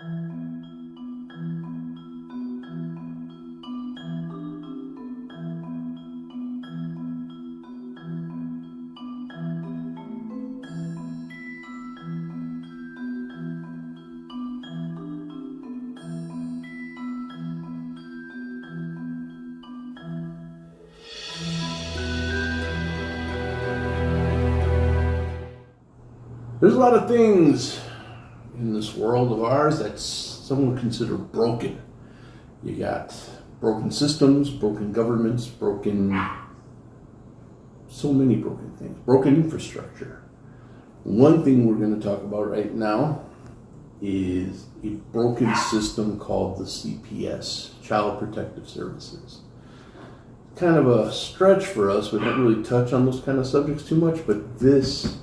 There's a lot of things in this world of ours that some would consider broken. You got broken systems, broken governments, so many broken things, broken infrastructure. One thing we're going to talk about right now is a broken system called the CPS, Child Protective Services. Kind of a stretch for us. We don't really touch on those kind of subjects too much, but this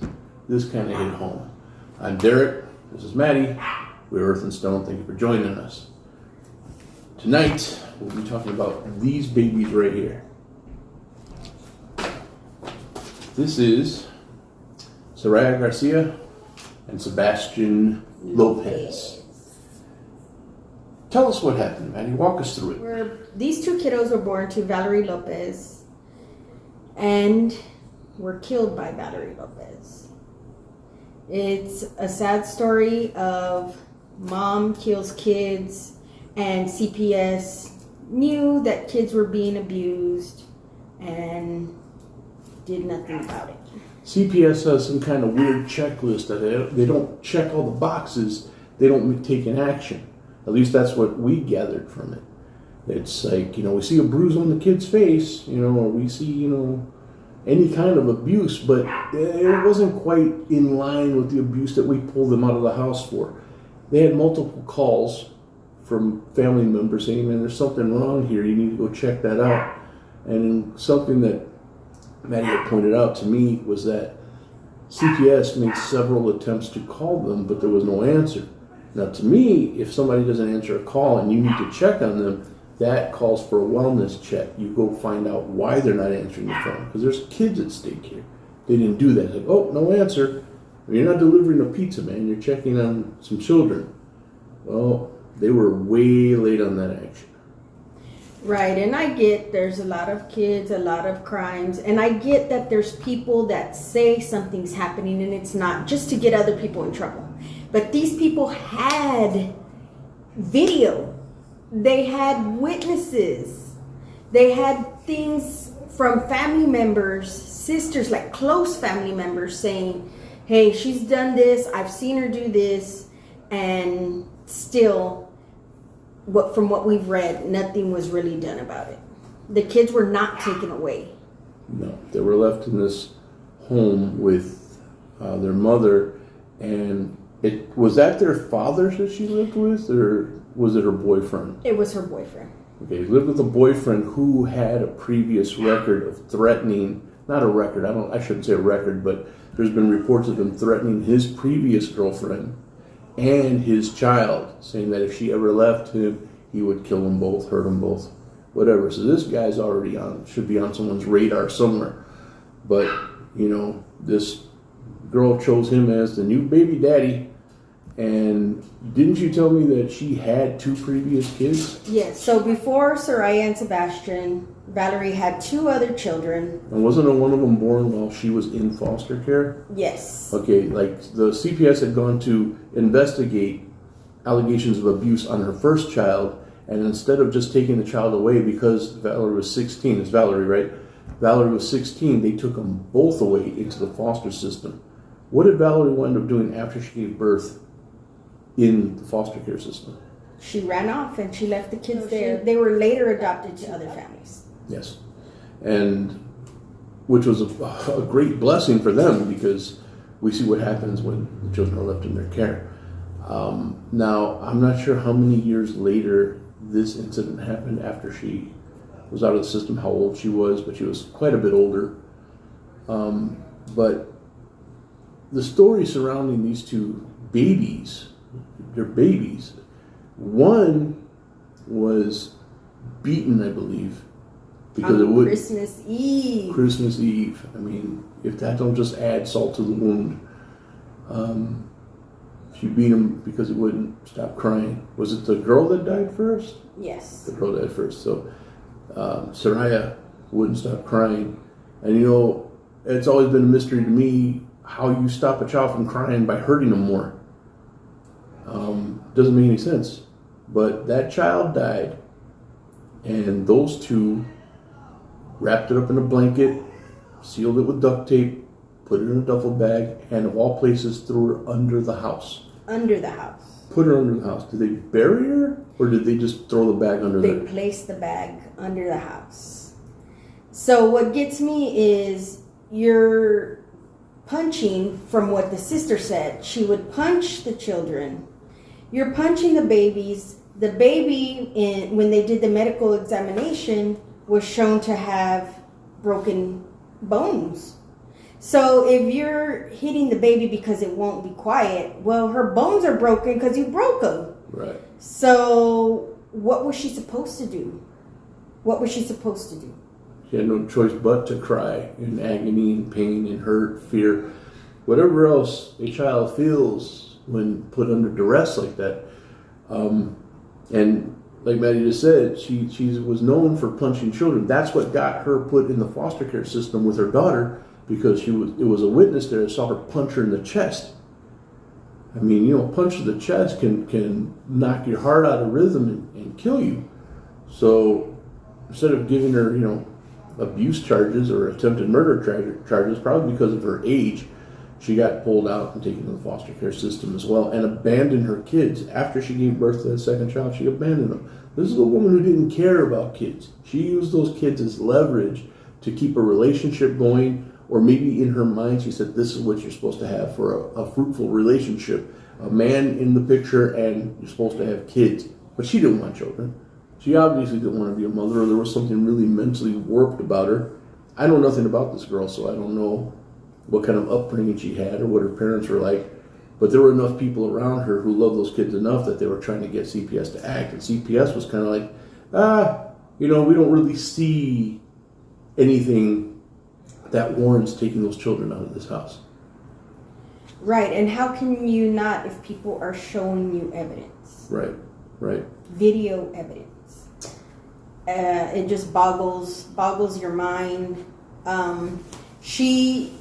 kind of hit home. I'm Derek. This is Maddy. We're Earth and Stone. Thank you for joining us. Tonight, we'll be talking about these babies right here. This is Sariyah Garcia and Sebastian Lopez. Tell us what happened, Maddy. Walk us through it. These two kiddos were born to Valerie Lopez and were killed by Valerie Lopez. It's a sad story of mom kills kids, and CPS knew that kids were being abused and did nothing about it. CPS has some kind of weird checklist that they don't check all the boxes, they don't take an action. At least that's what we gathered from it. It's like, we see a bruise on the kid's face, or we see, any kind of abuse, but it wasn't quite in line with the abuse that we pulled them out of the house for. They had multiple calls from family members saying, man, there's something wrong here, you need to go check that out. And something that Maddy had pointed out to me was that CPS made several attempts to call them, but there was no answer. Now, to me, if somebody doesn't answer a call and you need to check on them, that calls for a wellness check. You go find out why they're not answering the phone, because there's kids at stake here. They didn't do that. It's like, oh, no answer. You're not delivering a pizza, man. You're checking on some children. Well, they were way late on that action. Right, and I get there's a lot of kids, a lot of crimes, and I get that there's people that say something's happening and it's not, just to get other people in trouble. But these people had video. They had witnesses. They had things from family members, sisters, like close family members saying, hey, she's done this, I've seen her do this, and still, from what we've read, nothing was really done about it. The kids were not taken away. No, they were left in this home with their mother, and was that their father that she lived with, or was it her boyfriend? It was her boyfriend. Okay, he lived with a boyfriend who had a previous record of threatening, not a record, I shouldn't say a record, but there's been reports of him threatening his previous girlfriend and his child, saying that if she ever left him, he would kill them both, hurt them both, whatever. So this guy's already should be on someone's radar somewhere. But, this girl chose him as the new baby daddy. And didn't you tell me that she had two previous kids? Yes. So before Sariyah and Sebastian, Valerie had two other children. And wasn't one of them born while she was in foster care? Yes. Okay, like the CPS had gone to investigate allegations of abuse on her first child, and instead of just taking the child away because Valerie was 16, it's Valerie, right? Valerie was 16, they took them both away into the foster system. What did Valerie wind up doing after she gave birth in the foster care system? She ran off and she left the kids there. They were later adopted to other families. Yes. And which was a great blessing for them, because we see what happens when the children are left in their care. Now, I'm not sure how many years later this incident happened after she was out of the system, how old she was, but she was quite a bit older. But the story surrounding these two babies, they're babies. One was beaten, I believe, because it would Christmas Eve. Christmas Eve. I mean, if that don't just add salt to the wound. She beat him because he wouldn't stop crying. Was it the girl that died first? Yes. The girl died first. So Sariyah wouldn't stop crying. And you know, it's always been a mystery to me how you stop a child from crying by hurting them more. Doesn't make any sense. But that child died, and those two wrapped it up in a blanket, sealed it with duct tape, put it in a duffel bag, and of all places threw her under the house. Under the house. Put her under the house. Did they bury her, or did they just throw the bag under there? They placed the bag under the house. So what gets me is you're punching, from what the sister said, she would punch the children. You're punching the babies. The baby, when they did the medical examination, was shown to have broken bones. So if you're hitting the baby because it won't be quiet, well, her bones are broken because you broke them. Right. So what was she supposed to do? What was she supposed to do? She had no choice but to cry in agony and pain and hurt, fear, whatever else a child feels when put under duress like that. And like Maddy just said, she was known for punching children. That's what got her put in the foster care system with her daughter, because it was a witness there that saw her punch her in the chest. I mean, you know, a punch to the chest can knock your heart out of rhythm and kill you. So instead of giving her, you know, abuse charges or attempted murder charges, probably because of her age, she got pulled out and taken to the foster care system as well, and abandoned her kids. After she gave birth to the second child, she abandoned them. This is a woman who didn't care about kids. She used those kids as leverage to keep a relationship going, or maybe in her mind she said, this is what you're supposed to have for a fruitful relationship. A man in the picture, and you're supposed to have kids. But she didn't want children. She obviously didn't want to be a mother, or there was something really mentally warped about her. I know nothing about this girl, so I don't know what kind of upbringing she had or what her parents were like. But there were enough people around her who loved those kids enough that they were trying to get CPS to act. And CPS was kind of like, you know, we don't really see anything that warrants taking those children out of this house. Right, and how can you not if people are showing you evidence? Right. Video evidence. It just boggles your mind. She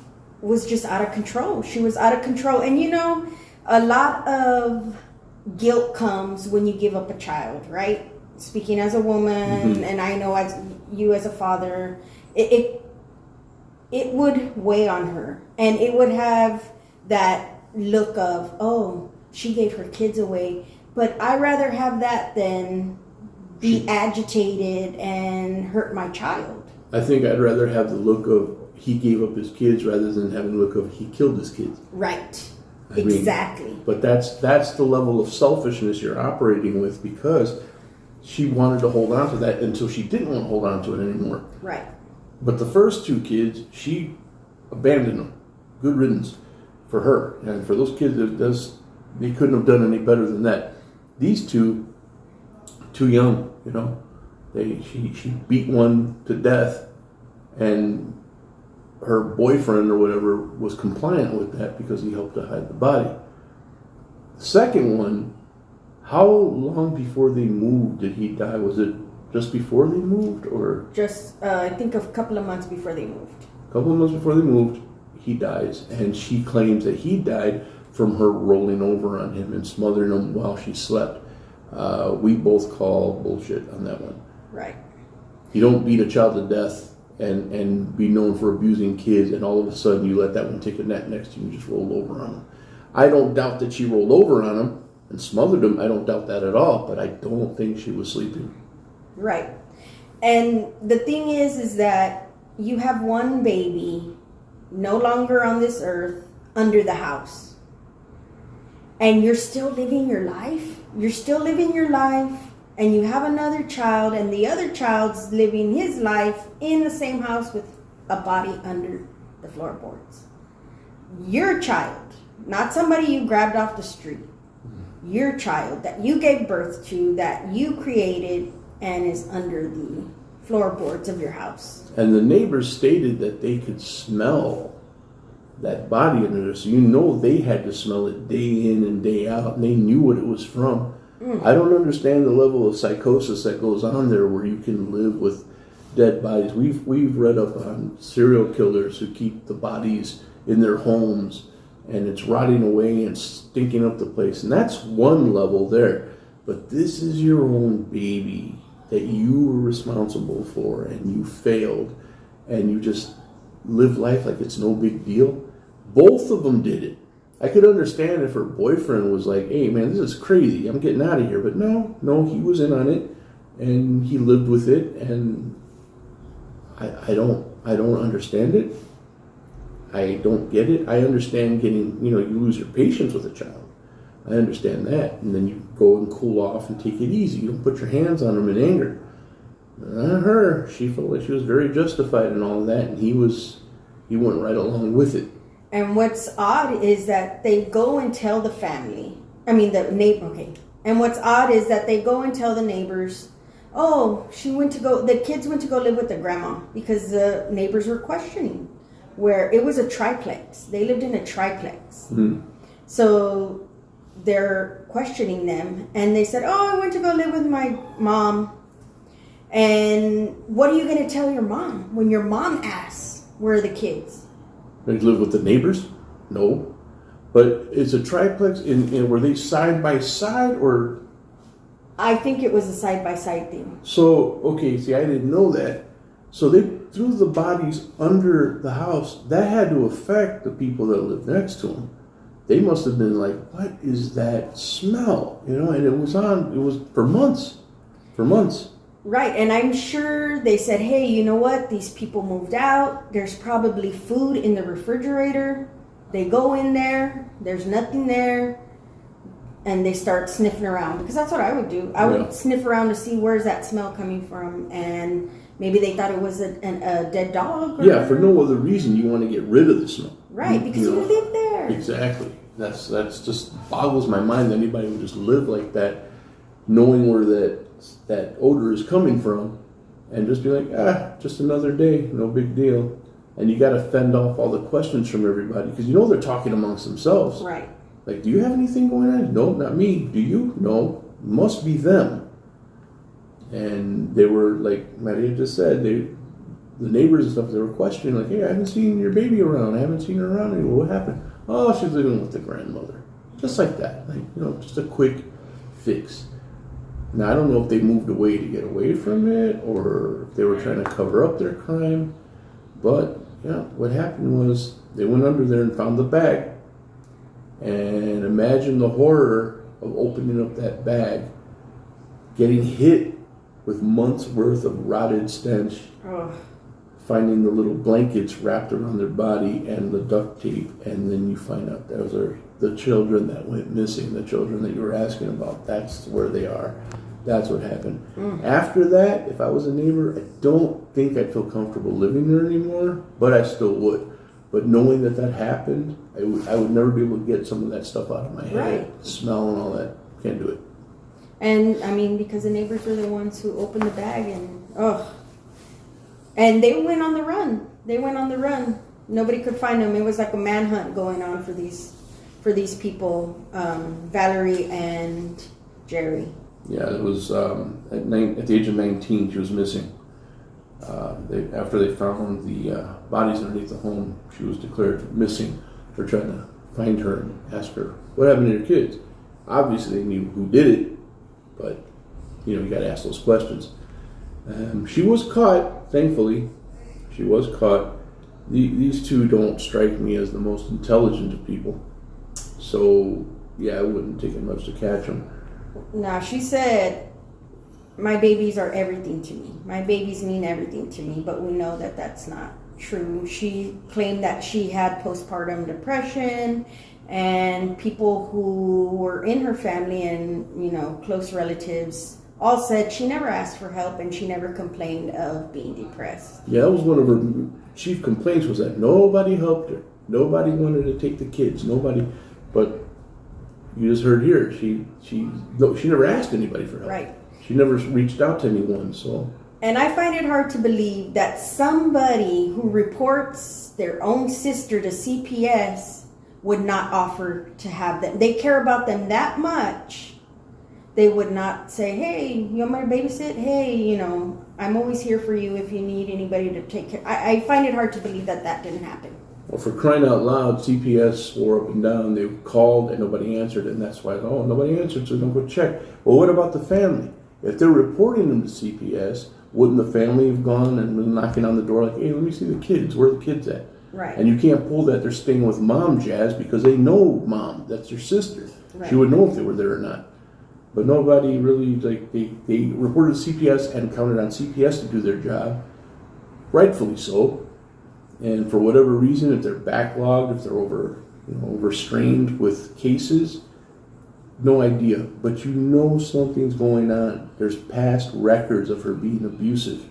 was just out of control. She was out of control. And you know, a lot of guilt comes when you give up a child, right? Speaking as a woman, and I know as you as a father, it would weigh on her, and it would have that look of, oh, she gave her kids away. But I'd rather have that than be agitated and hurt my child. I think I'd rather have the look of he gave up his kids rather than having the look of he killed his kids. Right. I exactly. mean, but that's the level of selfishness you're operating with, because she wanted to hold on to that until she didn't want to hold on to it anymore. Right. But the first two kids, she abandoned them. Good riddance for her. And for those kids, they couldn't have done any better than that. These two, too young, you know. She beat one to death, and her boyfriend or whatever was compliant with that because he helped to hide the body. The second one, how long before they moved did he die? Was it just before they moved, or? Just, I think a couple of months before they moved. A couple of months before they moved, he dies. And she claims that he died from her rolling over on him and smothering him while she slept. We both call bullshit on that one. Right. You don't beat a child to death and be known for abusing kids, and all of a sudden you let that one take a nap next to you and just roll over on them. I don't doubt that she rolled over on him and smothered him. I don't doubt that at all, but I don't think she was sleeping. Right. And the thing is that you have one baby no longer on this earth under the house. And you're still living your life. You're still living your life. And you have another child, and the other child's living his life in the same house with a body under the floorboards. Your child, not somebody you grabbed off the street. Your child that you gave birth to, that you created, and is under the floorboards of your house. And the neighbors stated that they could smell that body under there. So you know they had to smell it day in and day out, and they knew what it was from. I don't understand the level of psychosis that goes on there where you can live with dead bodies. We've read up on serial killers who keep the bodies in their homes, and it's rotting away and stinking up the place. And that's one level there. But this is your own baby that you were responsible for, and you failed, and you just live life like it's no big deal. Both of them did it. I could understand if her boyfriend was like, hey man, this is crazy, I'm getting out of here. But no, he was in on it, and he lived with it, and I don't understand it. I don't get it. I understand getting, you lose your patience with a child. I understand that. And then you go and cool off and take it easy. You don't put your hands on them in anger. Not her. She felt like she was very justified in all of that, and he went right along with it. And what's odd is that they go and tell the family. I mean, the neighbor. Okay. And what's odd is that they go and tell the neighbors, oh, the kids went to go live with their grandma, because the neighbors were questioning where it was a triplex. They lived in a triplex. Mm-hmm. So they're questioning them, and they said, oh, I went to go live with my mom. And what are you going to tell your mom when your mom asks, where are the kids? They live with the neighbors? No. But is a triplex, were they side by side, or? I think it was a side by side thing. So, okay, see, I didn't know that. So they threw the bodies under the house. That had to affect the people that lived next to them. They must have been like, what is that smell? And it was for months. Right, and I'm sure they said, hey, you know what? These people moved out. There's probably food in the refrigerator. They go in there. There's nothing there. And they start sniffing around, because that's what I would do. I would sniff around to see where's that smell coming from. And maybe they thought it was a dead dog. Yeah, for no other reason. You want to get rid of the smell. Right, because you live there. Exactly. That's just boggles my mind that anybody would just live like that, knowing where that odor is coming from, and just be like, just another day, no big deal. And you got to fend off all the questions from everybody, because they're talking amongst themselves. Right. Like, do you have anything going on? No, not me. Do you? No. Must be them. And they were, like Maddy just said, the neighbors and stuff, they were questioning, like, hey, I haven't seen your baby around. I haven't seen her around anymore. What happened? Oh, she's living with the grandmother. Just like that. Like, just a quick fix. Now, I don't know if they moved away to get away from it, or if they were trying to cover up their crime. But, what happened was they went under there and found the bag. And imagine the horror of opening up that bag, getting hit with months' worth of rotted stench, finding the little blankets wrapped around their body and the duct tape, and then you find out those are the children that went missing, the children that you were asking about. That's where they are. That's what happened. After that, if I was a neighbor, I don't think I'd feel comfortable living there anymore, but I still would. But knowing that happened, I would never be able to get some of that stuff out of my head. Right. Smell and all that. Can't do it. And, I mean, because the neighbors were the ones who opened the bag, and they went on the run. Nobody could find them. It was like a manhunt going on for these people, Valerie and Jerry. Yeah, it was at the age of 19, she was missing. After they found the bodies underneath the home, she was declared missing. They're trying to find her and ask her, what happened to your kids? Obviously, they knew who did it, but, you got to ask those questions. She was caught, thankfully. She was caught. These two don't strike me as the most intelligent of people. So, yeah, it wouldn't take it much to catch them. Now, she said, my babies are everything to me. My babies mean everything to me, but we know that that's not true. She claimed that she had postpartum depression, and people who were in her family and, close relatives all said she never asked for help, and she never complained of being depressed. Yeah, that was one of her chief complaints, was that nobody helped her. Nobody wanted to take the kids. Nobody. But you just heard here, she never asked anybody for help. Right. She never reached out to anyone, so And I find it hard to believe that somebody who reports their own sister to CPS would not offer to have them. They care about them that much. They would not say, hey, you want my babysit? Hey, you know, I'm always here for you if you need anybody to take care. I find it hard to believe that that didn't happen. Well, for crying out loud, CPS swore up and down. They called and nobody answered, and that's why, nobody answered, so don't go check. Well, what about the family? If they're reporting them to CPS, wouldn't the family have gone and been knocking on the door like, hey, let me see the kids. Where are the kids at? Right. And you can't pull that they're staying with mom, Jazz, because they know mom. That's your sister. Right. She would know if they were there or not. But nobody really, they reported to CPS and counted on CPS to do their job. Rightfully so. And for whatever reason, if they're backlogged, if they're overstrained with cases, no idea. But you know something's going on. There's past records of her being abusive.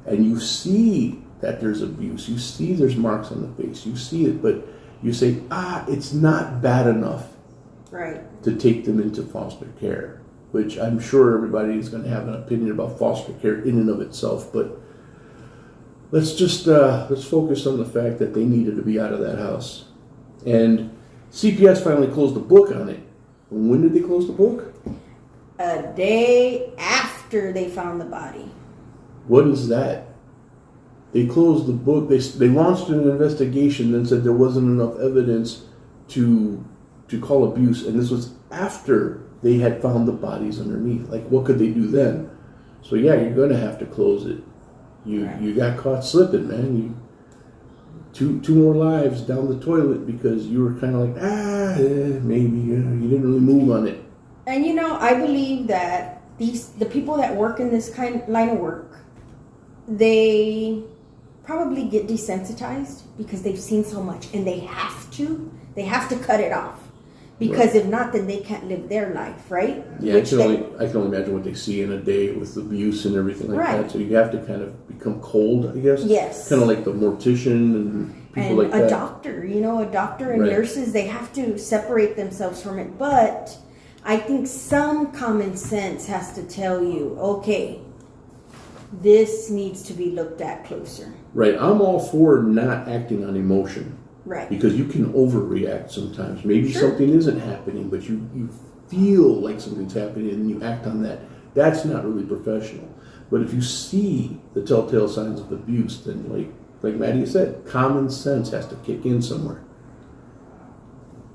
And you see that there's abuse. You see there's marks on the face. You see it, but you say, it's not bad enough. Right. To take them into foster care, which I'm sure everybody is going to have an opinion about foster care in and of itself, but let's just let's focus on the fact that they needed to be out of that house. And CPS finally closed the book on it. When did they close the book? A day after they found the body. What is that? They closed the book. They launched an investigation, then said there wasn't enough evidence to call abuse, and this was after they had found the bodies underneath. Like, what could they do then? So yeah, you're going to have to close it. You got caught slipping, man. Two more lives down the toilet because you were kind of like, maybe you didn't really move on it. And you know, I believe that the people that work in this line of work, they probably get desensitized because they've seen so much, and they have to cut it off. Because if not, then they can't live their life, right? Yeah, I can only imagine what they see in a day with abuse and everything like that. So you have to kind of become cold, I guess. Yes. Kind of like the mortician and people like that. And a doctor, and nurses, they have to separate themselves from it. But I think some common sense has to tell you, okay, this needs to be looked at closer. Right. I'm all for not acting on emotion. Right. Because you can overreact sometimes. Maybe something isn't happening, but you feel like something's happening and you act on that. That's not really professional. But if you see the telltale signs of abuse, then like Maddy said, common sense has to kick in somewhere.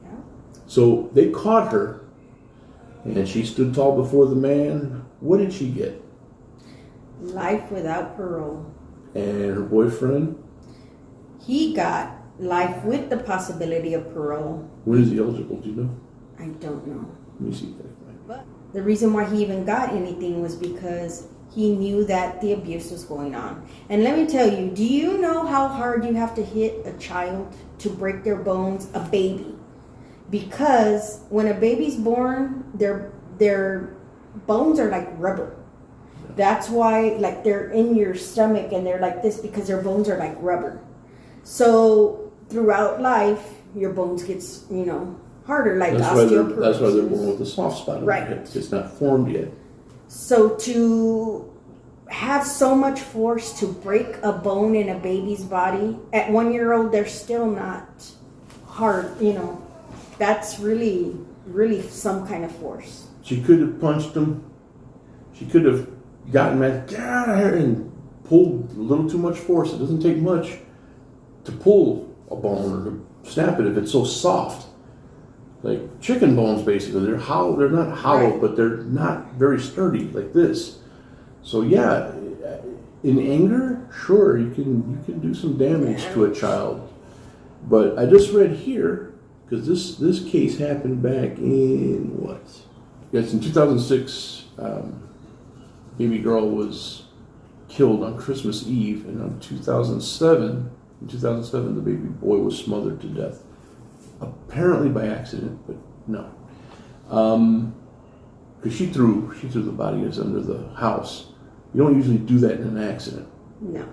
Yeah. So they caught her, and she stood tall before the man. What did she get? Life without parole. And her boyfriend? He got life with the possibility of parole. When is he eligible? Do you know? I don't know. Let me see. But the reason why he even got anything was because he knew that the abuse was going on. And let me tell you, do you know how hard you have to hit a child to break their bones? A baby. Because when a baby's born, their bones are like rubber. That's why they're in your stomach and they're like this, because their bones are like rubber. So throughout life, your bones gets, harder, like osteoporosis. That's why they're born with a soft spot on their hip. It's not formed yet. So to have so much force to break a bone in a baby's body, at 1 year old, they're still not hard, That's really, really some kind of force. She could have punched him. She could have gotten mad, get out of here, and pulled a little too much force. It doesn't take much to pull a bone or to snap it if it's so soft. Like chicken bones, basically. They're hollow. They're not hollow, but they're not very sturdy like this. So yeah, in anger, sure, you can do some damage to a child. But I just read here, because this case happened back in what? Yes, in 2006. Baby girl was killed on Christmas Eve, and on 2007, the baby boy was smothered to death. Apparently by accident, but no. Because she threw the bodies under the house. You don't usually do that in an accident. No.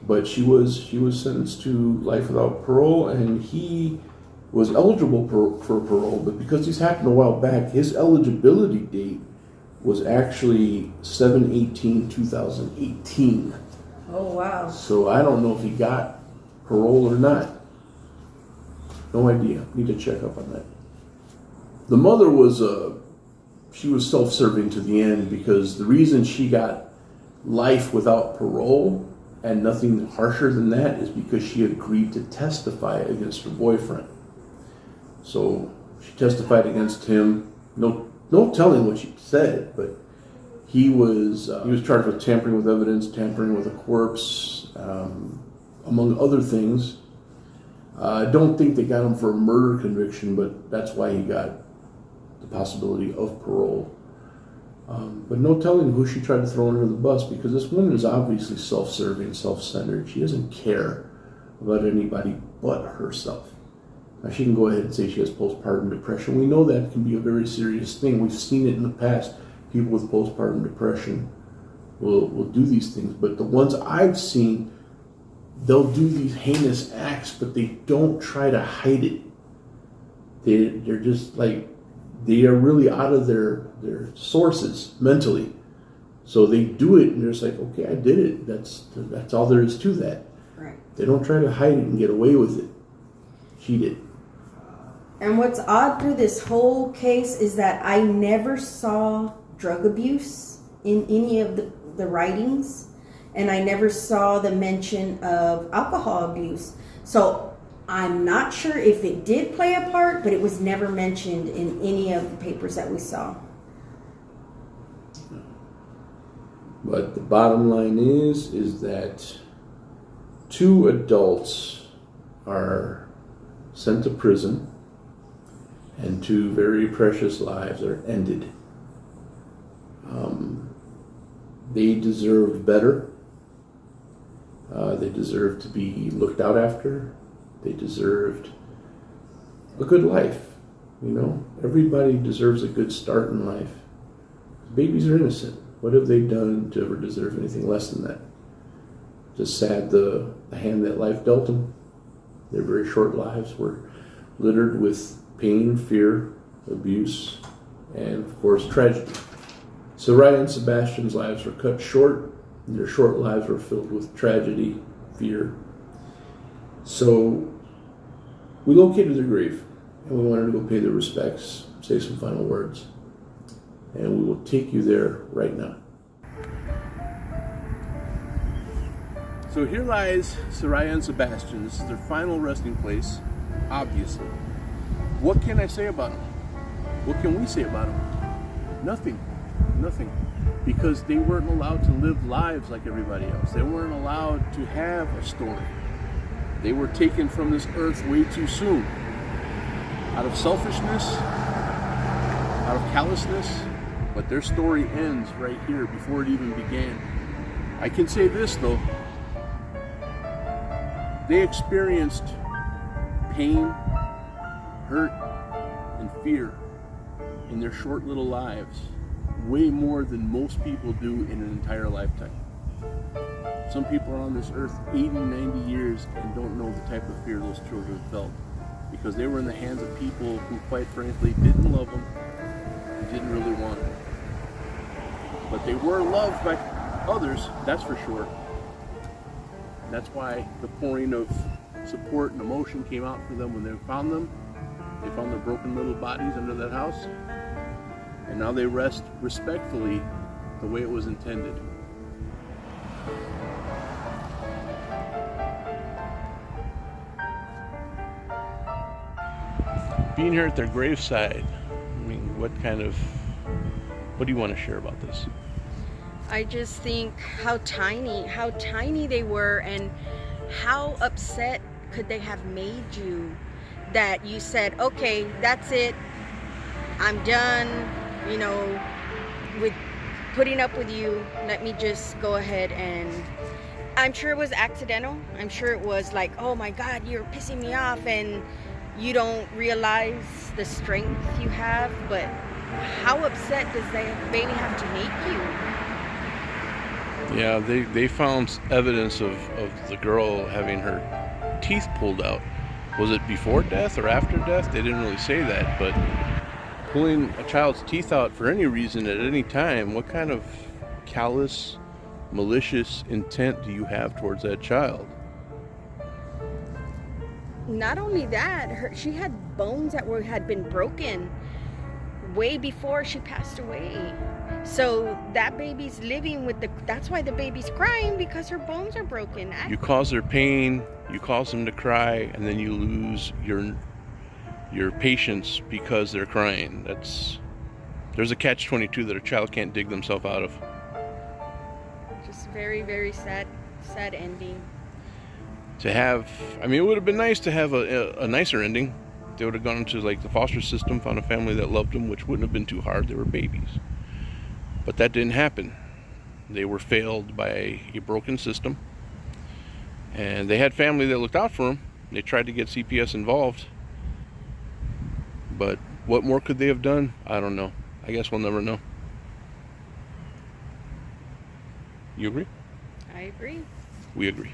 But she was sentenced to life without parole, and he was eligible for parole, but because this happened a while back, his eligibility date was actually 7/18/2018. Oh, wow. So I don't know if he got parole or not. No idea. Need to check up on that. The mother was she was self-serving to the end, because the reason she got life without parole and nothing harsher than that is because she agreed to testify against her boyfriend. So she testified against him. No telling what she said, but he was charged with tampering with evidence, tampering with a corpse, among other things. I don't think they got him for a murder conviction, but that's why he got the possibility of parole. But no telling who she tried to throw under the bus, because this woman is obviously self-serving, self-centered. She doesn't care about anybody but herself. Now, she can go ahead and say she has postpartum depression. We know that can be a very serious thing. We've seen it in the past. People with postpartum depression will do these things. But the ones I've seen, they'll do these heinous acts, but they don't try to hide it. They're just like, they are really out of their sources mentally. So they do it and they're just like, okay, I did it. That's all there is to that. Right. They don't try to hide it and get away with it. She did. And what's odd through this whole case is that I never saw drug abuse in any of the writings, and I never saw the mention of alcohol abuse. So I'm not sure if it did play a part, but it was never mentioned in any of the papers that we saw. But the bottom line is that 2 adults are sent to prison and 2 very precious lives are ended. They deserved better. They deserved to be looked out after. They deserved a good life. You know, everybody deserves a good start in life. Babies are innocent. What have they done to ever deserve anything less than that? Just sad the hand that life dealt them. Their very short lives were littered with pain, fear, abuse, and of course tragedy. Sariyah and Sebastian's lives were cut short, and their short lives were filled with tragedy, fear. So we located their grave, and we wanted to go pay their respects, say some final words, and we will take you there right now. So here lies Sariyah and Sebastian. This is their final resting place, obviously. What can I say about them? What can we say about them? Nothing. Nothing. Because they weren't allowed to live lives like everybody else. They weren't allowed to have a story. They were taken from this earth way too soon. Out of selfishness, out of callousness, but their story ends right here before it even began. I can say this though. They experienced pain, hurt, and fear in their short little lives, way more than most people do in an entire lifetime. Some people are on this earth 80, 90 years and don't know the type of fear those children felt, because they were in the hands of people who, quite frankly, didn't love them, didn't really want them. But they were loved by others, that's for sure. That's why the pouring of support and emotion came out for them when they found them. They found their broken little bodies under that house. And now they rest respectfully the way it was intended. Being here at their graveside, I mean, what do you want to share about this? I just think how tiny they were, and how upset could they have made you that you said, okay, that's it, I'm done, you know, with putting up with you, let me just go ahead. And I'm sure it was accidental. I'm sure it was like, oh my God, you're pissing me off, and you don't realize the strength you have. But how upset does that baby have to make you? Yeah, they found evidence of the girl having her teeth pulled out. Was it before death or after death? They didn't really say that, but Pulling a child's teeth out for any reason at any time, what kind of callous, malicious intent do you have towards that child? Not only that, she had bones that had been broken way before she passed away. So that baby's living with that's why the baby's crying, because her bones are broken. You cause their pain, you cause them to cry, and then you lose your patience because they're crying. There's a catch-22 that a child can't dig themselves out of. Just very, very sad ending. It would have been nice to have a nicer ending. They would have gone into like the foster system, found a family that loved them, which wouldn't have been too hard. They were babies. But that didn't happen. They were failed by a broken system. And they had family that looked out for them. They tried to get CPS involved. But what more could they have done? I don't know. I guess we'll never know. You agree? I agree. We agree.